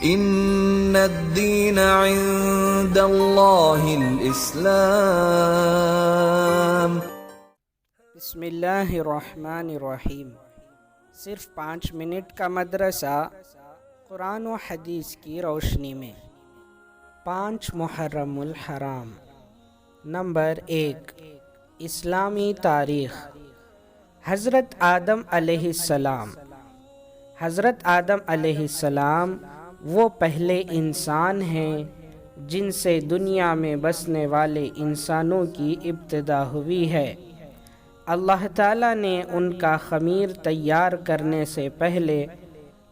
ان الدین عند اللہ الاسلام۔ بسم اللہ الرحمن الرحیم۔ صرف 5 منٹ کا مدرسہ قرآن و حدیث کی روشنی میں۔ 5 محرم الحرام۔ نمبر 1، اسلامی تاریخ۔ حضرت آدم علیہ السلام۔ حضرت آدم علیہ السلام وہ پہلے انسان ہیں جن سے دنیا میں بسنے والے انسانوں کی ابتدا ہوئی ہے۔ اللہ تعالیٰ نے ان کا خمیر تیار کرنے سے پہلے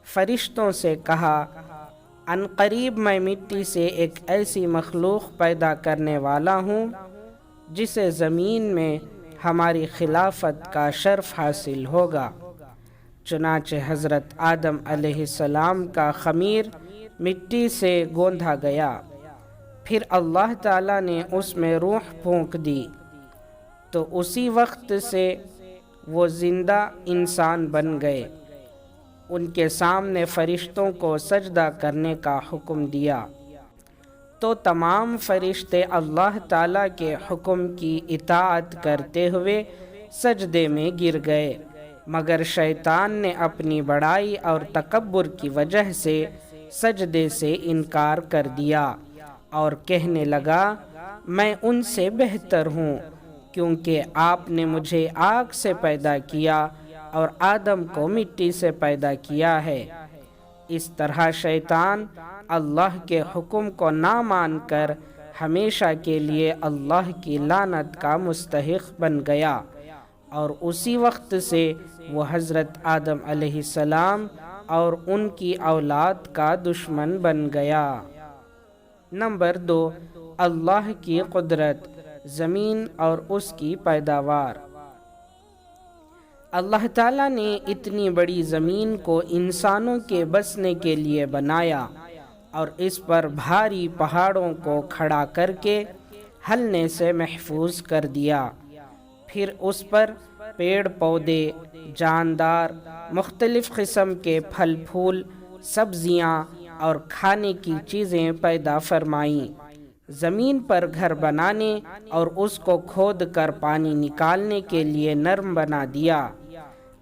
فرشتوں سے کہا، ان قریب میں مٹی سے ایک ایسی مخلوق پیدا کرنے والا ہوں جسے زمین میں ہماری خلافت کا شرف حاصل ہوگا۔ چنانچہ حضرت آدم علیہ السلام کا خمیر مٹی سے گوندھا گیا، پھر اللہ تعالیٰ نے اس میں روح پھونک دی تو اسی وقت سے وہ زندہ انسان بن گئے۔ ان کے سامنے فرشتوں کو سجدہ کرنے کا حکم دیا تو تمام فرشتے اللہ تعالیٰ کے حکم کی اطاعت کرتے ہوئے سجدے میں گر گئے، مگر شیطان نے اپنی بڑائی اور تکبر کی وجہ سے سجدے سے انکار کر دیا اور کہنے لگا، میں ان سے بہتر ہوں کیونکہ آپ نے مجھے آگ سے پیدا کیا اور آدم کو مٹی سے پیدا کیا ہے۔ اس طرح شیطان اللہ کے حکم کو نہ مان کر ہمیشہ کے لیے اللہ کی لعنت کا مستحق بن گیا، اور اسی وقت سے وہ حضرت آدم علیہ السلام اور ان کی اولاد کا دشمن بن گیا۔ نمبر 2، اللہ کی قدرت، زمین اور اس کی پیداوار۔ اللہ تعالیٰ نے اتنی بڑی زمین کو انسانوں کے بسنے کے لیے بنایا اور اس پر بھاری پہاڑوں کو کھڑا کر کے ہلنے سے محفوظ کر دیا، پھر اس پر پیڑ پودے، جاندار، مختلف قسم کے پھل پھول، سبزیاں اور کھانے کی چیزیں پیدا فرمائیں۔ زمین پر گھر بنانے اور اس کو کھود کر پانی نکالنے کے لیے نرم بنا دیا۔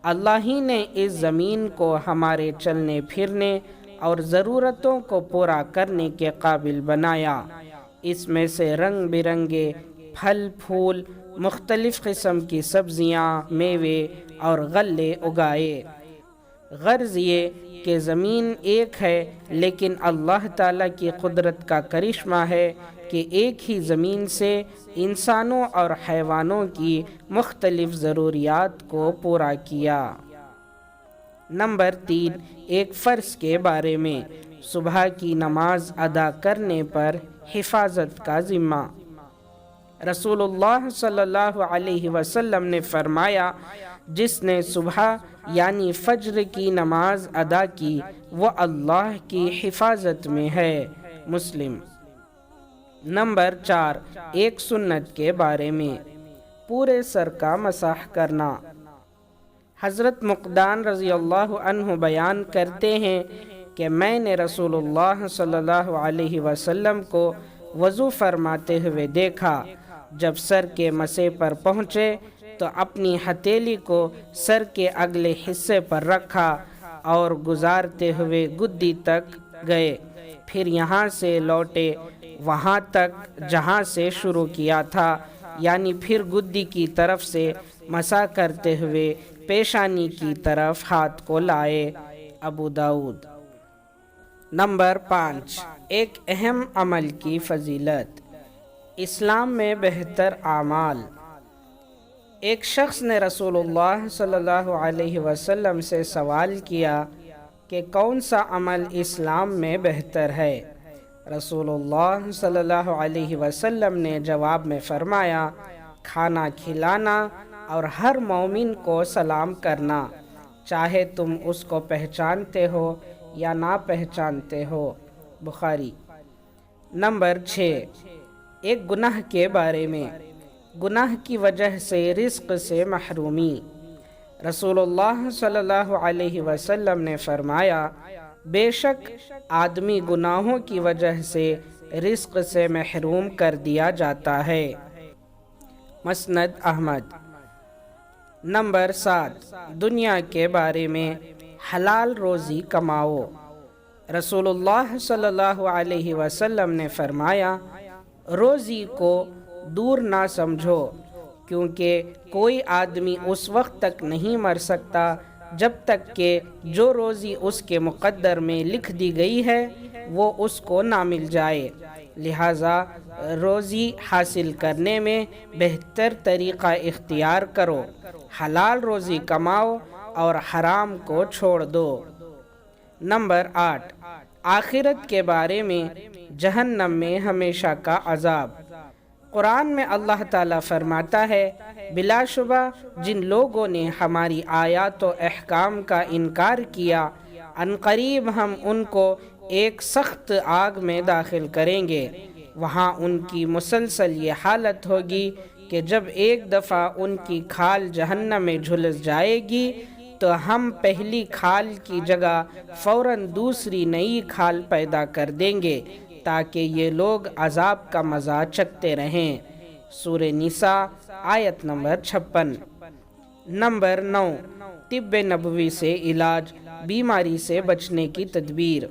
اللہ ہی نے اس زمین کو ہمارے چلنے پھرنے اور ضرورتوں کو پورا کرنے کے قابل بنایا۔ اس میں سے رنگ برنگے پھل پھول، مختلف قسم کی سبزیاں، میوے اور غلے اگائے۔ غرض یہ کہ زمین ایک ہے، لیکن اللہ تعالیٰ کی قدرت کا کرشمہ ہے کہ ایک ہی زمین سے انسانوں اور حیوانوں کی مختلف ضروریات کو پورا کیا۔ نمبر 3، ایک فرض کے بارے میں، صبح کی نماز ادا کرنے پر حفاظت کا ذمہ۔ رسول اللہ صلی اللہ علیہ وسلم نے فرمایا، جس نے صبح یعنی فجر کی نماز ادا کی وہ اللہ کی حفاظت میں ہے۔ مسلم۔ نمبر 4، ایک سنت کے بارے میں، پورے سر کا مسح کرنا۔ حضرت مقدان رضی اللہ عنہ بیان کرتے ہیں کہ میں نے رسول اللہ صلی اللہ علیہ وسلم کو وضو فرماتے ہوئے دیکھا۔ جب سر کے مسح پر پہنچے تو اپنی ہتھیلی کو سر کے اگلے حصے پر رکھا اور گزارتے ہوئے گدی تک گئے، پھر یہاں سے لوٹے وہاں تک جہاں سے شروع کیا تھا، یعنی پھر گدی کی طرف سے مسح کرتے ہوئے پیشانی کی طرف ہاتھ کو لائے۔ ابو داؤد۔ نمبر 5، ایک اہم عمل کی فضیلت، اسلام میں بہتر اعمال۔ ایک شخص نے رسول اللہ صلی اللہ علیہ وسلم سے سوال کیا کہ کون سا عمل اسلام میں بہتر ہے؟ رسول اللہ صلی اللہ علیہ وسلم نے جواب میں فرمایا، کھانا کھلانا اور ہر مومن کو سلام کرنا، چاہے تم اس کو پہچانتے ہو یا نہ پہچانتے ہو۔ بخاری۔ نمبر 6، ایک گناہ کے بارے میں، گناہ کی وجہ سے رزق سے محرومی۔ رسول اللہ صلی اللہ علیہ وسلم نے فرمایا، بے شک آدمی گناہوں کی وجہ سے رزق سے محروم کر دیا جاتا ہے۔ مسند احمد۔ نمبر 7، دنیا کے بارے میں حلال روزی کماؤ۔ رسول اللہ صلی اللہ علیہ وسلم نے فرمایا، روزی کو دور نہ سمجھو، کیونکہ کوئی آدمی اس وقت تک نہیں مر سکتا جب تک کہ جو روزی اس کے مقدر میں لکھ دی گئی ہے وہ اس کو نہ مل جائے۔ لہٰذا روزی حاصل کرنے میں بہتر طریقہ اختیار کرو، حلال روزی کماؤ اور حرام کو چھوڑ دو۔ نمبر 8، آخرت کے بارے میں جہنم میں ہمیشہ کا عذاب۔ قرآن میں اللہ تعالیٰ فرماتا ہے، بلا شبہ جن لوگوں نے ہماری آیات و احکام کا انکار کیا، عنقریب ہم ان کو ایک سخت آگ میں داخل کریں گے، وہاں ان کی مسلسل یہ حالت ہوگی کہ جب ایک دفعہ ان کی کھال جہنم میں جھلس جائے گی تو ہم پہلی کھال کی جگہ فوراً دوسری نئی کھال پیدا کر دیں گے تاکہ یہ لوگ عذاب کا مزہ چکھتے رہیں۔ سورہ نساء آیت نمبر 56۔ نمبر 9، طب نبوی سے علاج، بیماری سے بچنے کی تدبیر۔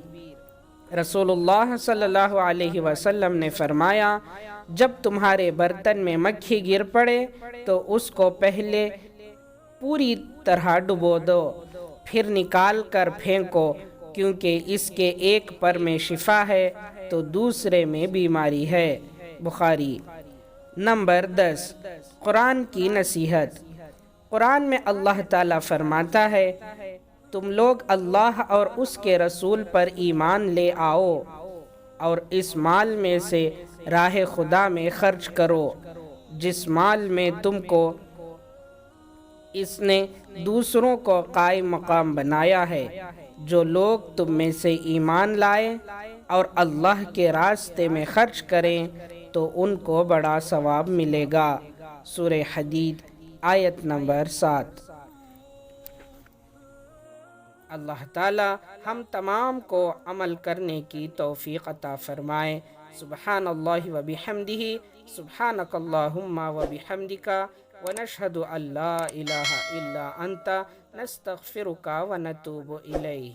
رسول اللہ صلی اللہ علیہ وسلم نے فرمایا، جب تمہارے برتن میں مکھی گر پڑے تو اس کو پہلے پوری طرح ڈبو دو، پھر نکال کر پھینکو، کیونکہ اس کے ایک پر میں شفا ہے تو دوسرے میں بیماری ہے۔ بخاری۔ نمبر 10، قرآن کی نصیحت۔ قرآن میں اللہ تعالیٰ فرماتا ہے، تم لوگ اللہ اور اس کے رسول پر ایمان لے آؤ اور اس مال میں سے راہ خدا میں خرچ کرو جس مال میں تم کو اس نے دوسروں کو قائم مقام بنایا ہے۔ جو لوگ تم میں سے ایمان لائے اور اللہ کے راستے میں خرچ کریں تو ان کو بڑا ثواب ملے گا۔ سورہ حدید آیت نمبر 7۔ اللہ تعالی ہم تمام کو عمل کرنے کی توفیق عطا فرمائے۔ سبحان اللہ و بحمدہ، سبحانک اللہم و بحمدک، ونشہد ان لا الہ الا انت، نستغفرک و نتوب الیہ۔